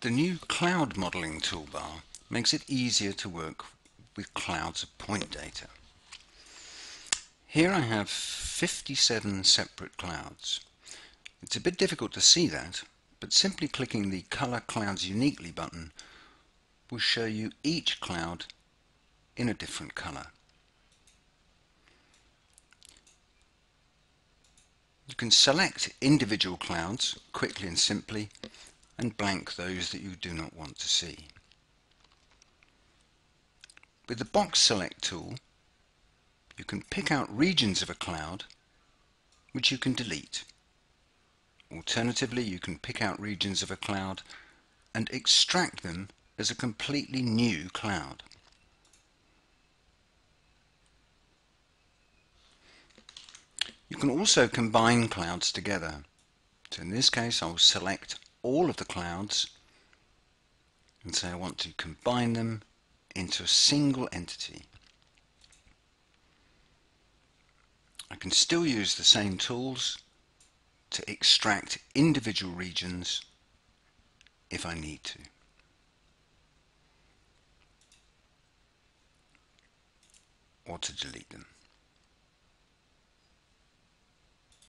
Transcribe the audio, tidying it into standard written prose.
The new cloud modeling toolbar makes it easier to work with clouds of point data. Here I have 57 separate clouds. It's a bit difficult to see that, but simply clicking the Color Clouds Uniquely button will show you each cloud in a different color. You can select individual clouds quickly and simply and blank those that you do not want to see. With the Box Select tool, you can pick out regions of a cloud which you can delete. Alternatively, you can pick out regions of a cloud and extract them as a completely new cloud. You can also combine clouds together. So in this case, I will select all of the clouds and say I want to combine them into a single entity. I can still use the same tools to extract individual regions if I need to. Or to delete them.